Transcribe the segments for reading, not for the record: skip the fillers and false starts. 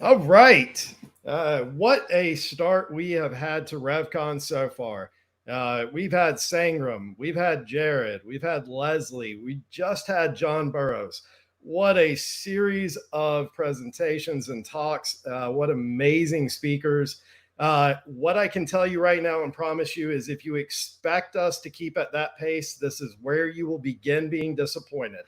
All right. What a start we have had to RevCon so far. We've had Sangram, we've had Jared, we've had Leslie, we just had John Burrows. What a series of presentations and talks. What amazing speakers. What I can tell you right now and promise you is if you expect us to keep at that pace, this is where you will begin being disappointed.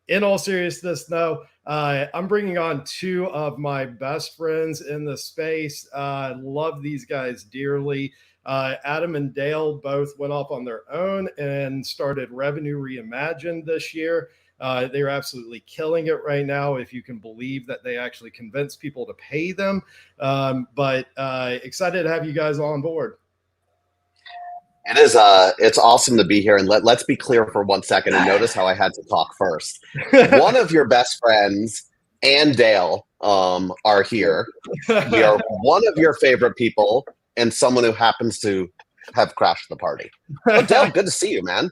In all seriousness, though, I'm bringing on two of my best friends in the space. I love these guys dearly. Adam and Dale both went off on their own and started Revenue Reimagined this year. They're absolutely killing it right now, if you can believe that they actually convince people to pay them. But excited to have you guys on board. It is it's awesome to be here, and let's be clear for 1 second and notice how I had to talk first. One of your best friends and Dale are here. We are one of your favorite people and someone who happens to have crashed the party. But Dale, good to see you, man.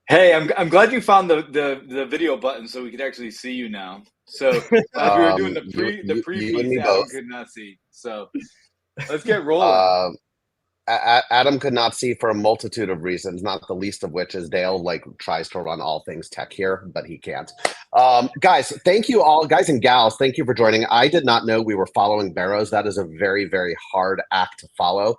Hey, I'm glad you found the video button so we could actually see you now. So as we were doing the pre-piece, Adam could not see. So let's get rolling. Adam could not see for a multitude of reasons, not the least of which is Dale tries to run all things tech here, but he can't. Guys, thank you all, guys and gals. Thank you for joining. I did not know we were following Barrows. That is a very, very hard act to follow.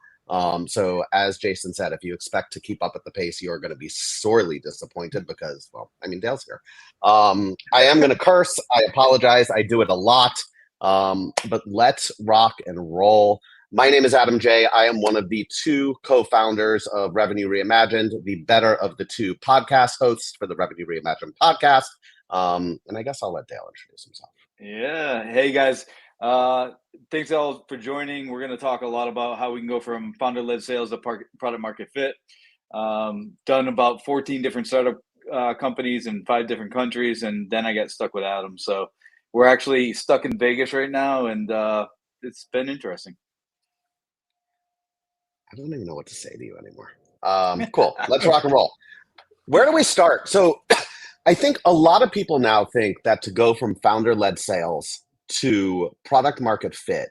So as Jason said, if you expect to keep up at the pace, you are going to be sorely disappointed because, well, I mean, Dale's here. I am going to curse. I apologize. I do it a lot. But let's rock and roll. My name is Adam J. I am one of the two co-founders of Revenue Reimagined, the better of the two podcast hosts for the Revenue Reimagined podcast. And I guess I'll let Dale introduce himself. Yeah. Hey, guys. Thanks all for joining. We're going to talk a lot about how we can go from founder-led sales to product market fit. Done about 14 different startup companies in 5 different countries, and then I got stuck with Adam. So we're actually stuck in Vegas right now, and it's been interesting. I don't even know what to say to you anymore. Cool. Let's rock and roll. Where do we start? So I think a lot of people now think that to go from founder-led sales to product market fit,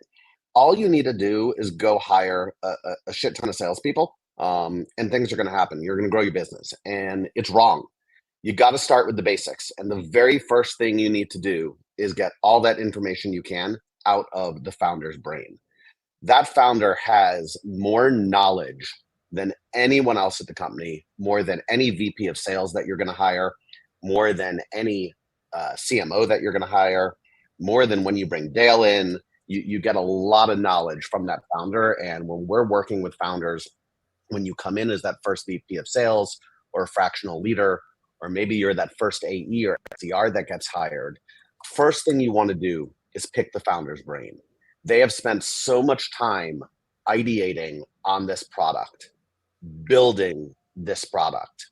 all you need to do is go hire a shit ton of salespeople, and things are going to happen. You're going to grow your business, and it's wrong. You got to start with the basics. And the very first thing you need to do is get all that information you can out of the founder's brain. That founder has more knowledge than anyone else at the company, more than any VP of sales that you're going to hire, more than any CMO that you're going to hire, more than when you bring Dale in. You get a lot of knowledge from that founder. And when we're working with founders, when you come in as that first VP of sales or a fractional leader, or maybe you're that first AE or SDR that gets hired, first thing you want to do is pick the founder's brain. They have spent so much time ideating on this product, building this product,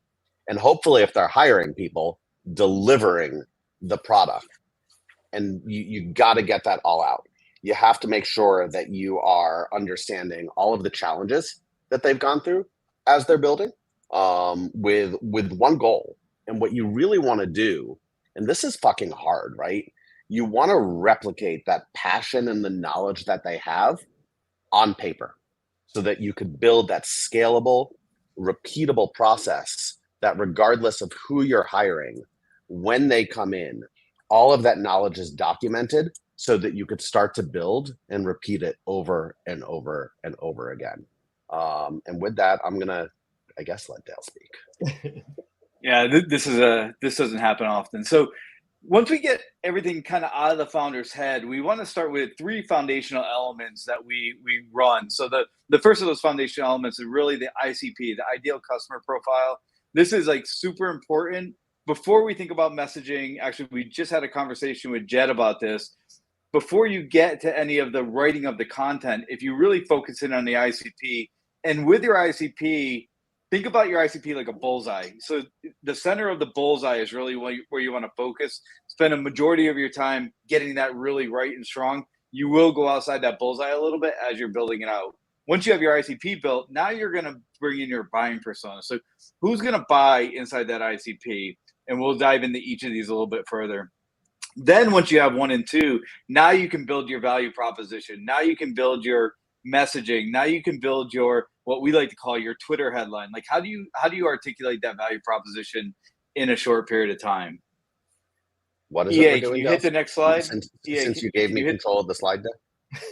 and hopefully if they're hiring people, delivering the product. And you got to get that all out. You have to make sure that you are understanding all of the challenges that they've gone through as they're building, with one goal. And what you really want to do, and this is fucking hard, right? You want to replicate that passion and the knowledge that they have on paper so that you could build that scalable, repeatable process that regardless of who you're hiring, when they come in, all of that knowledge is documented so that you could start to build and repeat it over and over and over again. And with that, I'm going to, I guess, let Dale speak. Yeah, this doesn't happen often. So once we get everything kind of out of the founder's head, we want to start with 3 foundational elements that we run. So the first of those foundational elements is really the ICP, the ideal customer profile. This is like super important. Before we think about messaging, actually, we just had a conversation with Jed about this. Before you get to any of the writing of the content, if you really focus in on the ICP, and with your ICP, think about your ICP like a bullseye. So the center of the bullseye is really where you want to focus. Spend a majority of your time getting that really right and strong. You will go outside that bullseye a little bit as you're building it out. Once you have your ICP built, now you're going to bring in your buying persona. So who's going to buy inside that ICP? And we'll dive into each of these a little bit further. Then once you have 1 and 2, now you can build your value proposition. Now you can build your messaging. Now you can build your, what we like to call your Twitter headline. Like how do you articulate that value proposition in a short period of time? What is it we're EA, can doing, you Dale? hit the next slide? Since EA, you gave me control of the slide deck.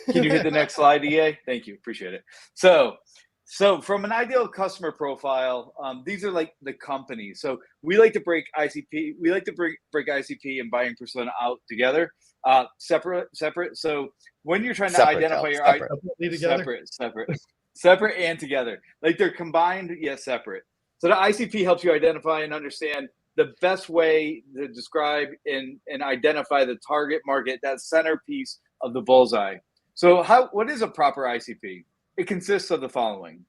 Can you hit the next slide, EA? Thank you. Appreciate it. So from an ideal customer profile, these are like the companies. So we like to break ICP. We like to break ICP and buying persona out together, separate. So when you're trying to Separate, identify Dale, your separate. separate and together, like they're combined yet separate. So the ICP helps you identify and understand the best way to describe and identify the target market, that centerpiece of the bullseye. So what is a proper ICP? It consists of the following: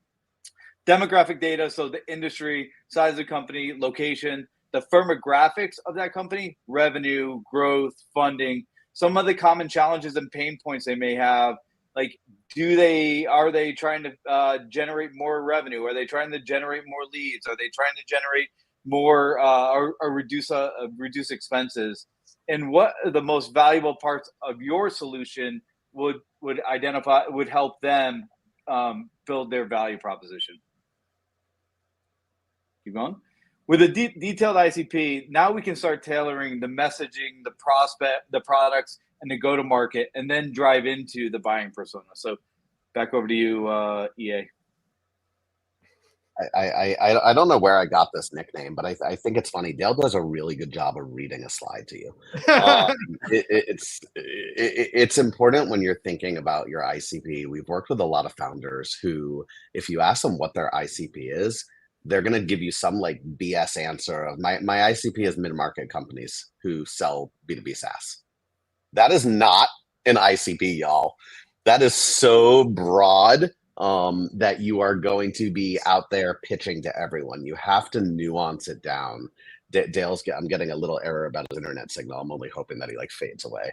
demographic data, so the industry, size of the company, location, the firmographics of that company, revenue, growth, funding, some of the common challenges and pain points they may have. Like, are they trying to generate more revenue? Are they trying to generate more leads? Are they trying to generate more or reduce expenses? And what are the most valuable parts of your solution would help them build their value proposition? Keep going. With a detailed ICP, now we can start tailoring the messaging, the prospect, the products, and the go-to-market, and then drive into the buying persona. So back over to you, EA. I don't know where I got this nickname, but I think it's funny. Dale does a really good job of reading a slide to you. It's important when you're thinking about your ICP. We've worked with a lot of founders who, if you ask them what their ICP is, they're going to give you some like BS answer of my ICP is mid-market companies who sell B2B SaaS. That is not an ICP, y'all. That is so broad that you are going to be out there pitching to everyone. You have to nuance it down. I'm getting a little error about his internet signal. I'm only hoping that he like fades away.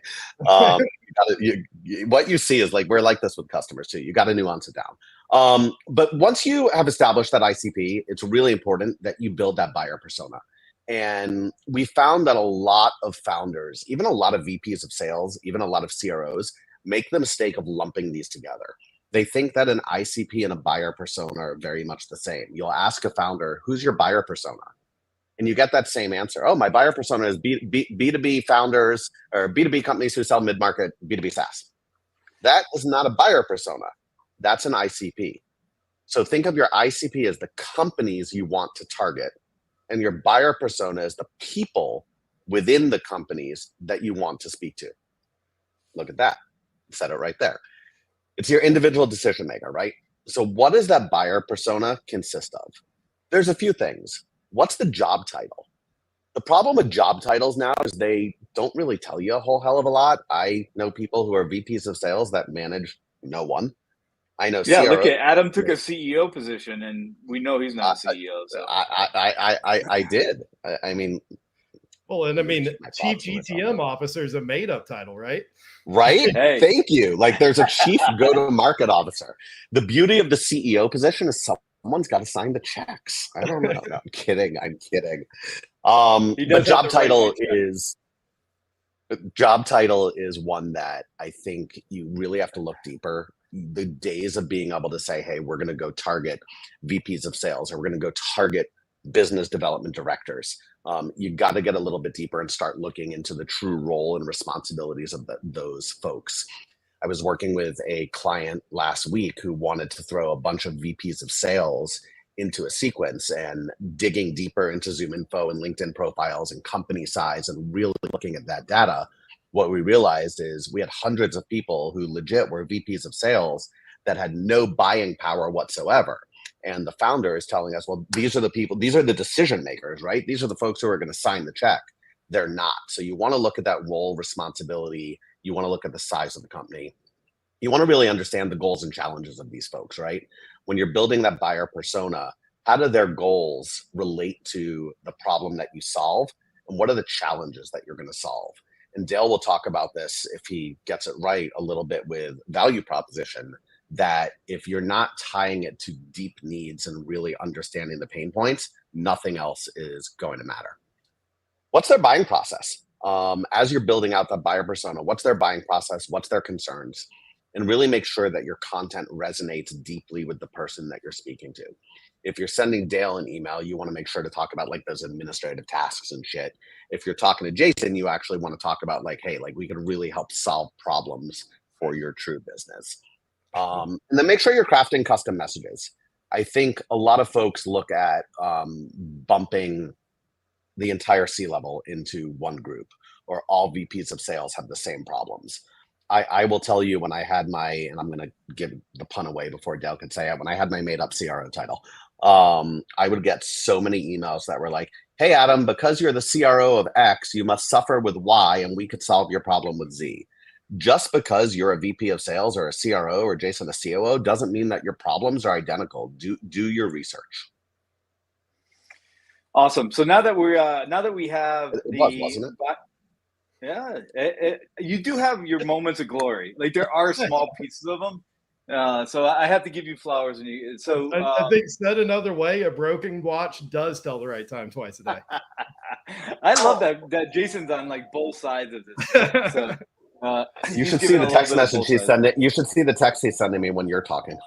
What you see is like, we're like this with customers too. You got to nuance it down. But once you have established that ICP, it's really important that you build that buyer persona. And we found that a lot of founders, even a lot of VPs of sales, even a lot of CROs, make the mistake of lumping these together. They think that an ICP and a buyer persona are very much the same. You'll ask a founder, who's your buyer persona? And you get that same answer. Oh, my buyer persona is B2B founders or B2B companies who sell mid-market B2B SaaS. That is not a buyer persona. That's an ICP. So think of your ICP as the companies you want to target, and your buyer persona is the people within the companies that you want to speak to. Look at that. Said it right there. It's your individual decision maker, right? So what does that buyer persona consist of? There's a few things. What's the job title? The problem with job titles now is they don't really tell you a whole hell of a lot. I know people who are VPs of sales that manage no one. I know. Yeah, look at Adam took a CEO position, and we know he's not a CEO. So I did. I mean, well, and I mean, chief GTM officer is a made-up title, right? Right? Hey. Thank you. Like, there's a chief go-to-market officer. The beauty of the CEO position is someone's got to sign the checks. I don't know. No, I'm kidding. But job title is one that I think you really have to look deeper. The days of being able to say, hey, we're going to go target VPs of sales, or we're going to go target business development directors. You got to get a little bit deeper and start looking into the true role and responsibilities of those folks. I was working with a client last week who wanted to throw a bunch of VPs of sales into a sequence, and digging deeper into ZoomInfo and LinkedIn profiles and company size and really looking at that data. What we realized is we had hundreds of people who legit were VPs of sales that had no buying power whatsoever. And the founder is telling us, well, these are the people, these are the decision makers, right? These are the folks who are going to sign the check. They're not. So you want to look at that role responsibility. You want to look at the size of the company. You want to really understand the goals and challenges of these folks, right? When you're building that buyer persona, how do their goals relate to the problem that you solve? And what are the challenges that you're going to solve? And Dale will talk about this, if he gets it right, a little bit with value proposition, that if you're not tying it to deep needs and really understanding the pain points, nothing else is going to matter. What's their buying process? as you're building out that buyer persona, what's their buying process, what's their concerns, and really make sure that your content resonates deeply with the person that you're speaking to. If you're sending Dale an email, you want to make sure to talk about like those administrative tasks and shit. If you're talking to Jason, you actually want to talk about like, hey, like we can really help solve problems for your true business. And then make sure you're crafting custom messages. I think a lot of folks look at bumping the entire C-level into one group, or all VPs of sales have the same problems. I will tell you, when I had my, and I'm going to give the pun away before Dale could say it, when I had my made up CRO title, I would get so many emails that were like, hey, Adam, because you're the CRO of X, you must suffer with Y, and we could solve your problem with Z. Just because you're a VP of sales or a CRO or Jason, a COO, doesn't mean that your problems are identical. Do your research. Awesome. So now that we have wasn't it? Yeah, you do have your moments of glory. Like there are small pieces of them. So I have to give you flowers. And so I think, said another way, a broken watch does tell the right time twice a day. I love that Jason's on like both sides of this. So you should see the text message he's sending. You should see the text he's sending me when you're talking.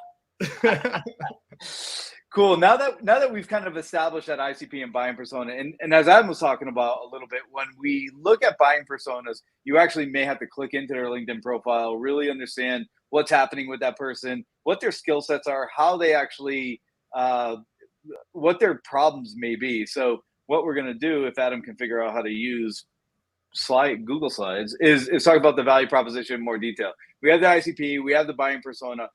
Cool. Now that we've kind of established that ICP and buying persona, and as Adam was talking about a little bit, when we look at buying personas, you actually may have to click into their LinkedIn profile, really understand what's happening with that person, what their skill sets are, how they actually, what their problems may be. So what we're going to do, if Adam can figure out how to use Google Slides, is talk about the value proposition in more detail. We have the ICP, we have the buying persona.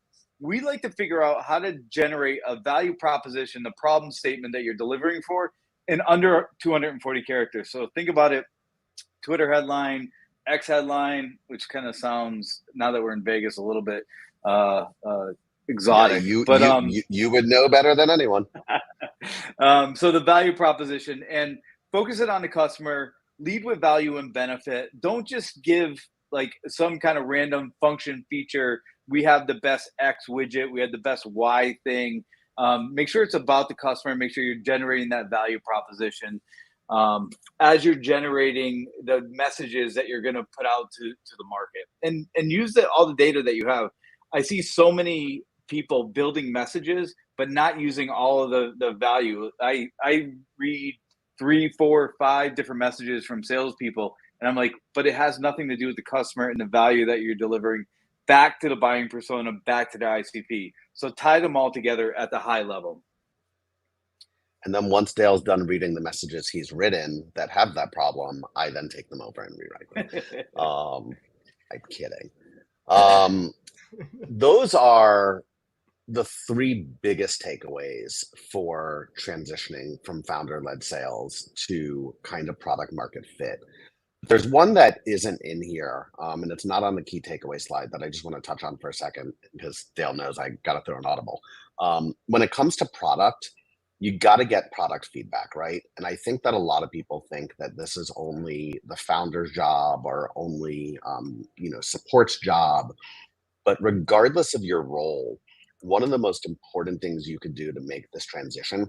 We like to figure out how to generate a value proposition, the problem statement that you're delivering for, in under 240 characters. So think about it: Twitter headline, X headline, which kind of sounds, now that we're in Vegas, a little bit exotic. Yeah, you would know better than anyone. So the value proposition, and focus it on the customer. Lead with value and benefit. Don't just give like some kind of random function feature. We have the best X widget. We have the best Y thing. Make sure it's about the customer. Make sure you're generating that value proposition as you're generating the messages that you're going to put out to the market, and use all the data that you have. I see so many people building messages, but not using all of the value. I read 3, 4, 5 different messages from salespeople, and I'm like, but it has nothing to do with the customer and the value that you're delivering back to the buying persona, back to the ICP. So tie them all together at the high level. And then once Dale's done reading the messages he's written that have that problem, I then take them over and rewrite them. I'm kidding. Those are the 3 biggest takeaways for transitioning from founder-led sales to kind of product market fit. There's one that isn't in here, and it's not on the key takeaway slide, that I just want to touch on for a second, because Dale knows I got to throw an audible. When it comes to product, you got to get product feedback, right? And I think that a lot of people think that this is only the founder's job, or only support's job. But regardless of your role, one of the most important things you could do to make this transition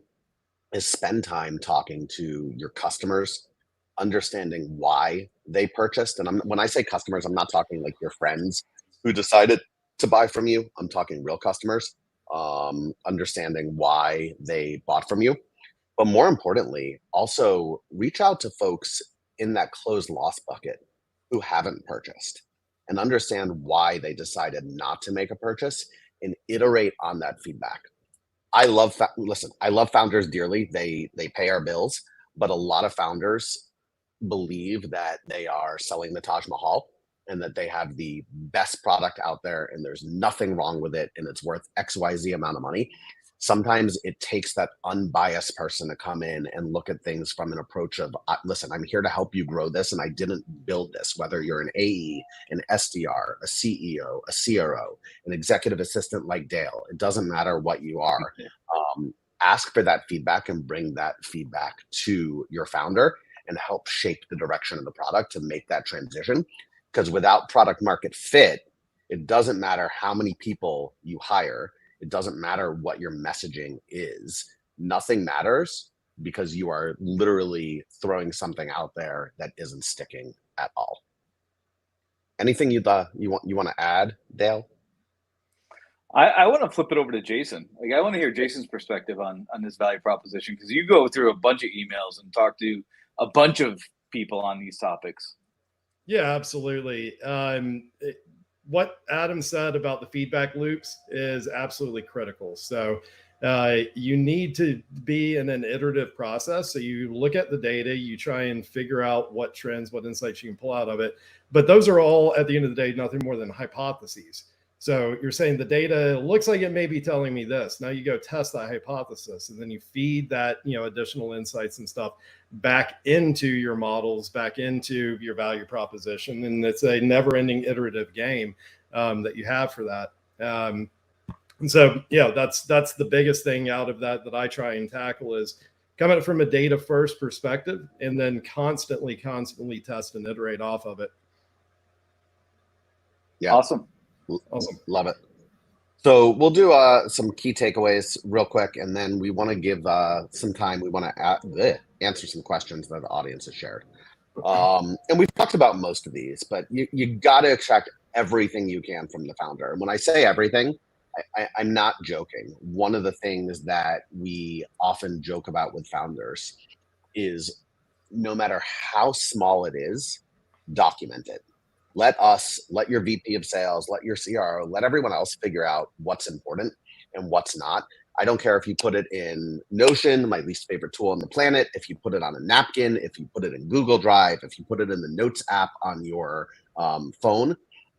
is spend time talking to your customers, understanding why they purchased. And when I say customers, I'm not talking like your friends who decided to buy from you. I'm talking real customers, understanding why they bought from you. But more importantly, also reach out to folks in that closed loss bucket who haven't purchased, and understand why they decided not to make a purchase, and iterate on that feedback. I love founders dearly. They pay our bills, but a lot of founders believe that they are selling the Taj Mahal, and that they have the best product out there, and there's nothing wrong with it, and it's worth XYZ amount of money. Sometimes it takes that unbiased person to come in and look at things from an approach of, listen, I'm here to help you grow this, and I didn't build this. Whether you're an AE, an SDR, a CEO, a CRO, an executive assistant like Dale, it doesn't matter what you are. Ask for that feedback and bring that feedback to your founder, and help shape the direction of the product to make that transition. Because without product market fit, it doesn't matter how many people you hire. It doesn't matter what your messaging is. Nothing matters because you are literally throwing something out there that isn't sticking at all. Anything you want to add, Dale? I want to flip it over to Jason. Like, I want to hear Jason's perspective on this value proposition, because you go through a bunch of emails and talk to a bunch of people on these topics. Yeah, absolutely. What Adam said about the feedback loops is absolutely critical. So you need to be in an iterative process. So you look at the data, you try and figure out what trends, what insights you can pull out of it. But those are all, at the end of the day, nothing more than hypotheses. So you're saying the data looks like it may be telling me this. Now you go test that hypothesis, and then you feed that, additional insights and stuff back into your models, back into your value proposition. And it's a never-ending iterative game that you have for that. And so, that's the biggest thing out of that I try and tackle is coming from a data first perspective, and then constantly test and iterate off of it. Yeah. Awesome. Love it. So we'll do some key takeaways real quick, and then we want to give some time. We want to answer some questions that the audience has shared. And we've talked about most of these, but you got to extract everything you can from the founder. And when I say everything, I'm not joking. One of the things that we often joke about with founders is, no matter how small it is, document it. Let your VP of sales, let your CRO, let everyone else figure out what's important and what's not. I don't care if you put it in Notion, my least favorite tool on the planet, if you put it on a napkin, if you put it in Google Drive, if you put it in the Notes app on your phone,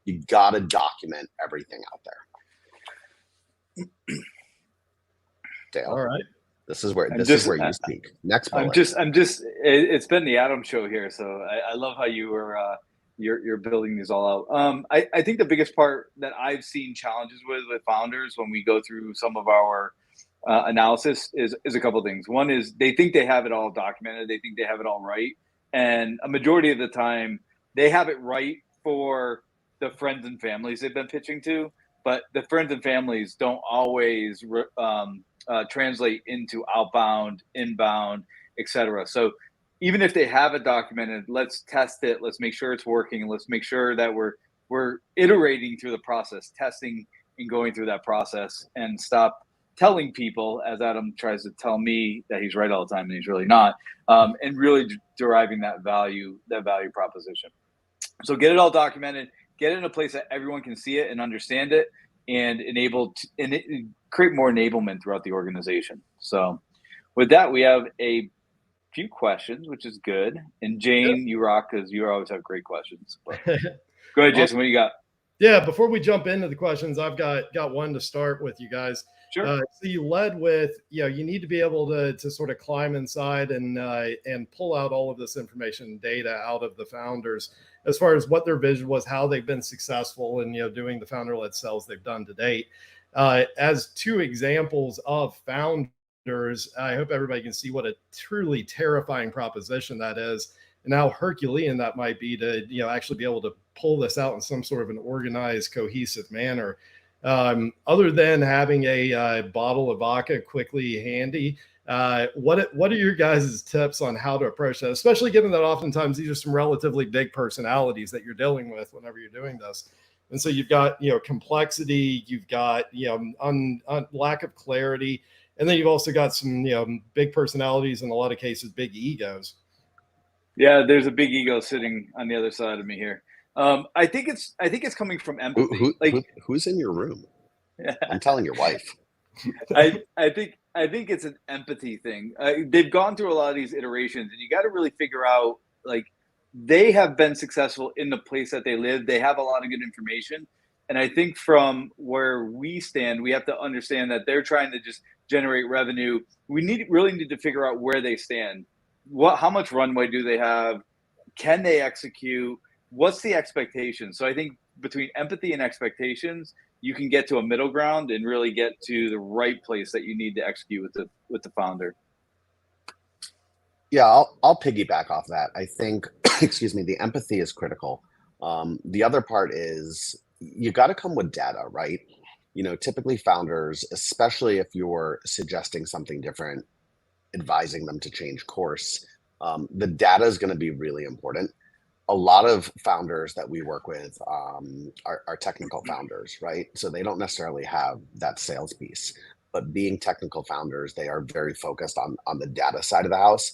you got to document everything out there. Dale. All right. This is where you speak. Next bullet. It's been the Adam show here, so I love how you were you're building these all out. I think the biggest part that I've seen challenges with founders when we go through some of our analysis is a couple of things. One is they think they have it all documented, they think they have it all right, and a majority of the time they have it right for the friends and families they've been pitching to, but the friends and families don't always translate into outbound, inbound, etc. So even if they have it documented, let's test it. Let's make sure it's working. Let's make sure that we're iterating through the process, testing and going through that process, and stop telling people, as Adam tries to tell me, that he's right all the time and he's really not, and really deriving that value proposition. So get it all documented, get it in a place that everyone can see it and understand it, and create more enablement throughout the organization. So with that, we have a few questions, which is good. And Jane, you rock, because you always have great questions. But go ahead, Jason. What do you got? Yeah, before we jump into the questions, I've got one to start with you guys. Sure. So you led with, you need to be able to sort of climb inside and pull out all of this information and data out of the founders as far as what their vision was, how they've been successful in doing the founder-led sales they've done to date. As two examples of founders, I hope everybody can see what a truly terrifying proposition that is, and how Herculean that might be to actually be able to pull this out in some sort of an organized, cohesive manner. Other than having a bottle of vodka quickly handy, what are your guys' tips on how to approach that, especially given that oftentimes these are some relatively big personalities that you're dealing with whenever you're doing this? And so you've got complexity, you've got lack of clarity, and then you've also got some big personalities, in a lot of cases big egos. Yeah, there's a big ego sitting on the other side of me here. I think it's coming from empathy. Who's in your room? I'm telling your wife. I think it's an empathy thing. They've gone through a lot of these iterations, and you got to really figure out, like, they have been successful in the place that they live. They have a lot of good information. And I think from where we stand, we have to understand that they're trying to just generate revenue. We really need to figure out where they stand. How much runway do they have? Can they execute? What's the expectation? So I think between empathy and expectations, you can get to a middle ground and really get to the right place that you need to execute with the founder. Yeah, I'll piggyback off that. I think, the empathy is critical. The other part is you got to come with data, right? Typically founders, especially if you're suggesting something different, advising them to change course. The data is going to be really important. A lot of founders that we work with are technical founders, right? So they don't necessarily have that sales piece, but being technical founders, they are very focused on the data side of the house,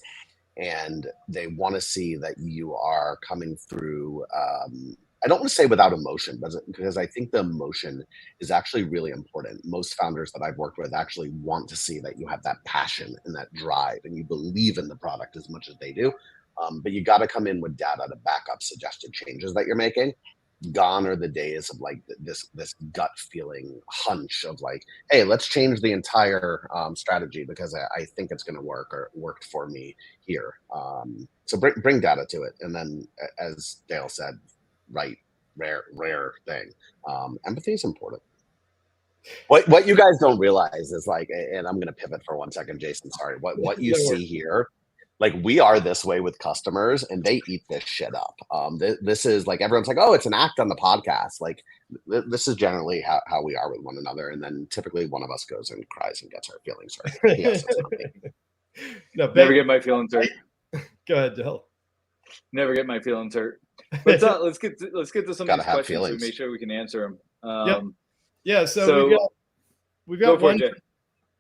and they want to see that you are coming through. I don't want to say without emotion, because I think the emotion is actually really important. Most founders that I've worked with actually want to see that you have that passion and that drive, and you believe in the product as much as they do. But you got to come in with data to back up suggested changes that you're making. Gone are the days of like this gut feeling hunch of like, hey, let's change the entire strategy because I think it's going to work, or it worked for me here. So bring data to it, and then, as Dale said, right, rare thing. Empathy is important. What you guys don't realize is like, and I'm going to pivot for 1 second, Jason. Sorry. What you see here. Like, we are this way with customers, and they eat this shit up. This is like, everyone's like, oh, it's an act on the podcast. Like, this is generally how we are with one another. And then typically one of us goes and cries and gets her feelings hurt. Yes, it's not me. No, never get my feelings hurt. Go ahead, Dill. Never get my feelings hurt. But let's get to some of these questions feelings. So make sure we can answer them. Yeah. So we've got one.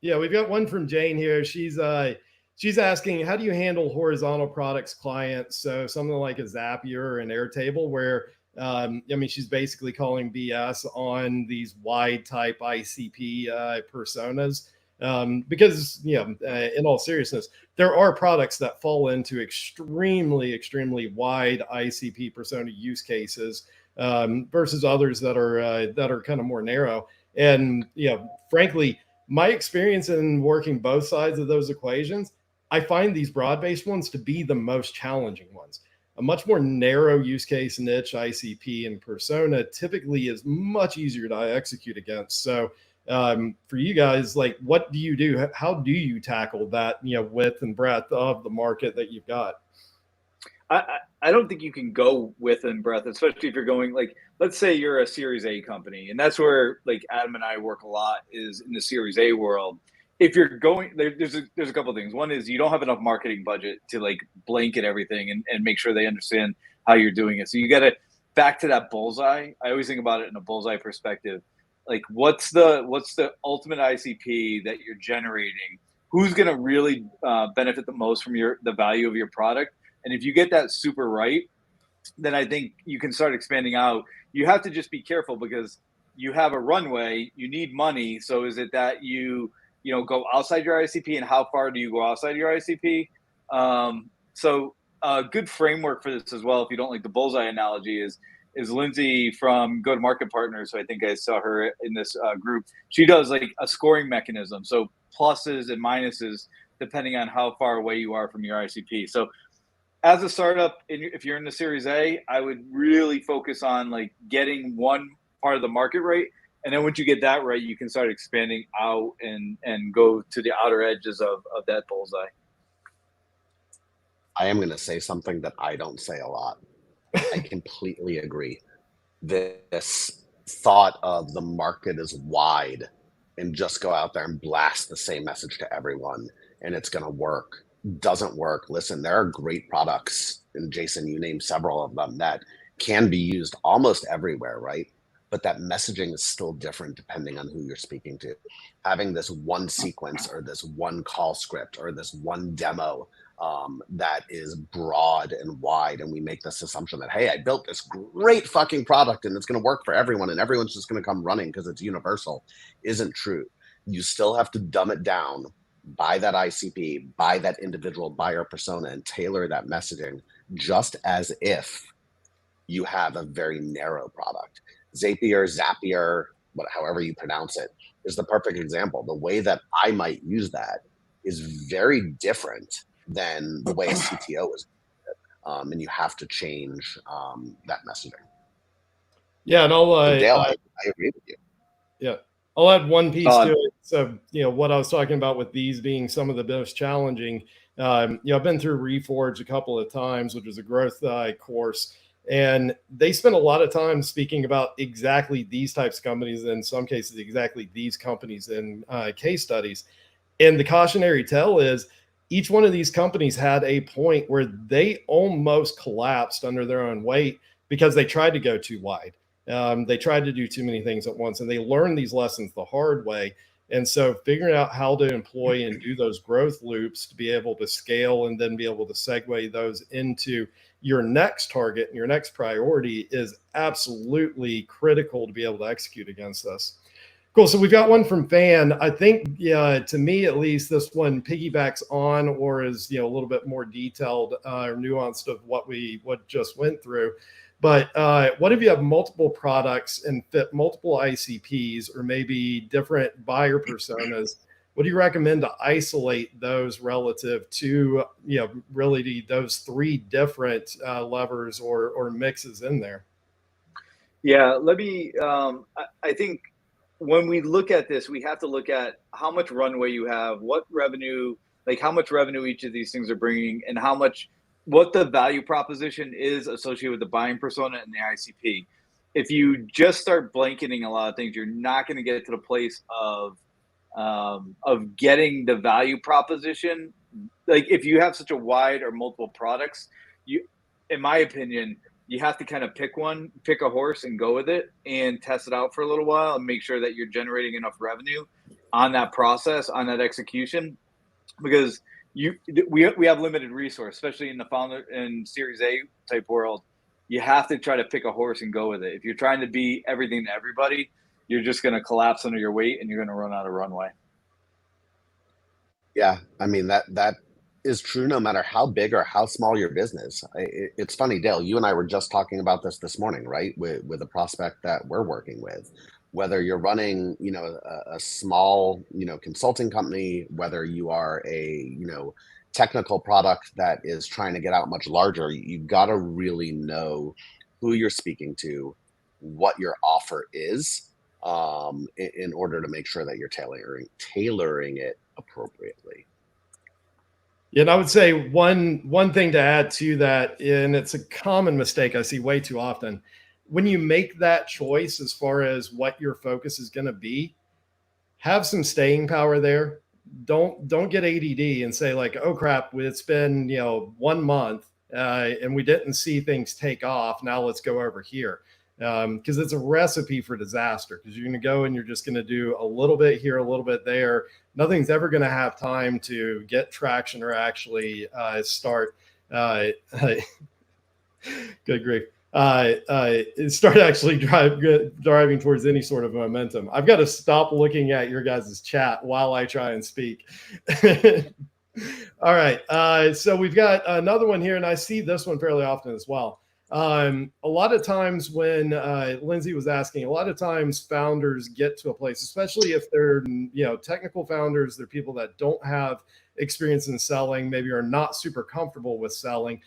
We've got one from Jane here. She's asking, how do you handle horizontal products clients? So something like a Zapier or an Airtable, where, she's basically calling BS on these wide type ICP personas. Because, in all seriousness, there are products that fall into extremely, extremely wide ICP persona use cases versus others that are kind of more narrow. And, frankly, my experience in working both sides of those equations, I find these broad-based ones to be the most challenging ones. A much more narrow use case, niche, ICP, and persona typically is much easier to execute against. So for you guys, like, what do you do? How do you tackle that, width and breadth of the market that you've got? I don't think you can go width and breadth, especially if you're going, like, let's say you're a Series A company, and that's where, like, Adam and I work a lot, is in the Series A world. If you're going, there's a couple of things. One is you don't have enough marketing budget to like blanket everything and make sure they understand how you're doing it. So you got to back to that bullseye. I always think about it in a bullseye perspective. Like, what's the ultimate ICP that you're generating? Who's going to really benefit the most from the value of your product? And if you get that super right, then I think you can start expanding out. You have to just be careful because you have a runway. You need money. So is it that you go outside your ICP, and how far do you go outside your ICP? So a good framework for this as well, if you don't like the bullseye analogy, is Lindsay from Go-to-Market Partners. So I think I saw her in this group. She does like a scoring mechanism. So pluses and minuses, depending on how far away you are from your ICP. So as a startup, if you're in the Series A, I would really focus on like getting one part of the market right. And then once you get that right, you can start expanding out and go to the outer edges of that bullseye. I am going to say something that I don't say a lot. I completely agree. This thought of the market is wide and just go out there and blast the same message to everyone and it's going to work doesn't work. Listen, there are great products, and Jason, you named several of them, that can be used almost everywhere, right? But that messaging is still different depending on who you're speaking to. Having this one sequence or this one call script or this one demo that is broad and wide, and we make this assumption that, hey, I built this great fucking product and it's going to work for everyone and everyone's just going to come running because it's universal, isn't true. You still have to dumb it down by that ICP, by that individual buyer persona, and tailor that messaging just as if you have a very narrow product. Zapier, however you pronounce it, is the perfect example. The way that I might use that is very different than the way a CTO is. And you have to change that messaging. Yeah, and Dale, I agree with you. Yeah. I'll add one piece to it. So, what I was talking about with these being some of the most challenging, I've been through Reforge a couple of times, which is a growth course, and they spend a lot of time speaking about exactly these types of companies, in some cases, exactly these companies in case studies. And the cautionary tale is each one of these companies had a point where they almost collapsed under their own weight because they tried to go too wide. They tried to do too many things at once, and they learned these lessons the hard way. And so figuring out how to employ and do those growth loops to be able to scale and then be able to segue those into your next target and your next priority is absolutely critical to be able to execute against this. Cool. So we've got one from Fan. I think, yeah, to me at least, this one piggybacks on or is, a little bit more detailed or nuanced of what just went through. But what if you have multiple products and fit multiple ICPs or maybe different buyer personas? What do you recommend to isolate those relative to, really those three different levers or mixes in there? Yeah, let me, I think when we look at this, we have to look at how much runway you have, what revenue, like how much revenue each of these things are bringing, and what the value proposition is associated with the buying persona and the ICP. If you just start blanketing a lot of things, you're not going to get to the place of getting the value proposition. Like if you have such a wide or multiple products, in my opinion, you have to kind of pick a horse and go with it and test it out for a little while and make sure that you're generating enough revenue on that process, on that execution, because we have limited resource, especially in the founder and Series A type world. You have to try to pick a horse and go with it. If you're trying to be everything to everybody, you're just going to collapse under your weight and you're going to run out of runway. Yeah, I mean that is true no matter how big or how small your business. It's funny, Dale, you and I were just talking about this morning, right? With a prospect that we're working with, whether you're running, a small, consulting company, whether you are a, technical product that is trying to get out much larger, you've got to really know who you're speaking to, what your offer is, in order to make sure that you're tailoring it appropriately. Yeah, and I would say one thing to add to that, and it's a common mistake I see way too often. When you make that choice as far as what your focus is going to be, have some staying power there. Don't get ADD and say like, oh crap, it's been 1 month and we didn't see things take off. Now let's go over here. Because it's a recipe for disaster, because you're going to go and you're just going to do a little bit here, a little bit there. Nothing's ever going to have time to get traction or actually start. Good grief. Start actually driving towards any sort of momentum. I've got to stop looking at your guys' chat while I try and speak. All right. So we've got another one here, and I see this one fairly often as well. A lot of times when Lindsay was asking, a lot of times founders get to a place, especially if they're technical founders, they're people that don't have experience in selling, maybe are not super comfortable with selling.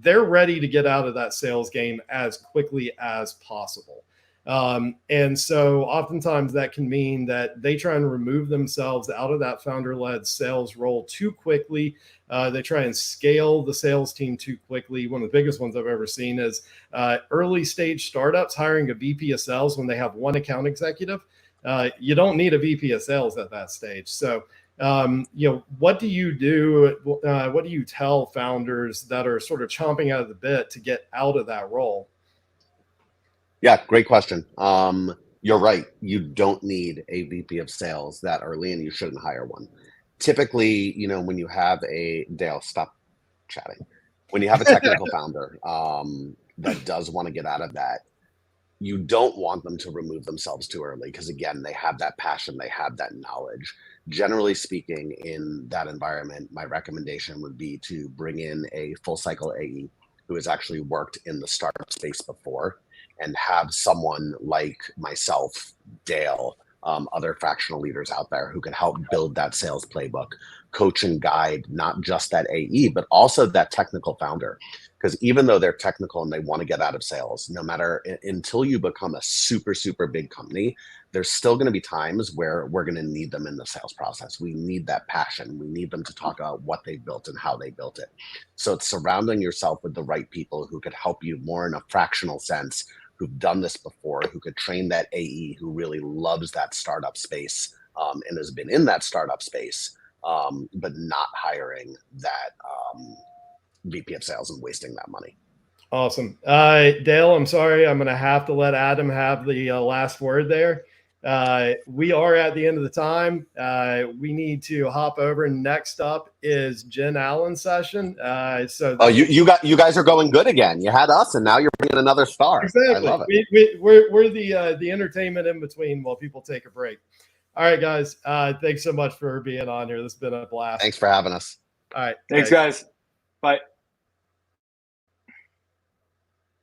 They're ready to get out of that sales game as quickly as possible. And so oftentimes that can mean that they try and remove themselves out of that founder-led sales role too quickly. They try and scale the sales team too quickly. One of the biggest ones I've ever seen is early stage startups hiring a VP of sales when they have one account executive. You don't need a VP of sales at that stage. So, what do you do? What do you tell founders that are sort of chomping out of the bit to get out of that role? Yeah, great question. You're right. You don't need a VP of sales that early, and you shouldn't hire one. Typically, when you have Dale, stop chatting. When you have a technical founder that does want to get out of that, you don't want them to remove themselves too early, because again, they have that passion, they have that knowledge. Generally speaking, in that environment, my recommendation would be to bring in a full cycle AE who has actually worked in the startup space before, and have someone like myself, Dale, other fractional leaders out there who can help build that sales playbook, coach and guide not just that AE, but also that technical founder. Because even though they're technical and they want to get out of sales, no matter until you become a super, super big company, there's still going to be times where we're going to need them in the sales process. We need that passion. We need them to talk about what they built and how they built it. So it's surrounding yourself with the right people who could help you more in a fractional sense, who've done this before, who could train that AE who really loves that startup space and has been in that startup space but not hiring that VP of sales and wasting that money. Awesome. Dale, I'm sorry. I'm going to have to let Adam have the last word there. We are at the end of the time. We need to hop over. Next up is Jen Allen's session. You guys are going good again. You had us, and now you're bringing another star. Exactly. I love it. We're the entertainment in between while people take a break. All right, guys. Thanks so much for being on here. This has been a blast. Thanks for having us. All right. Thanks, guys. Bye.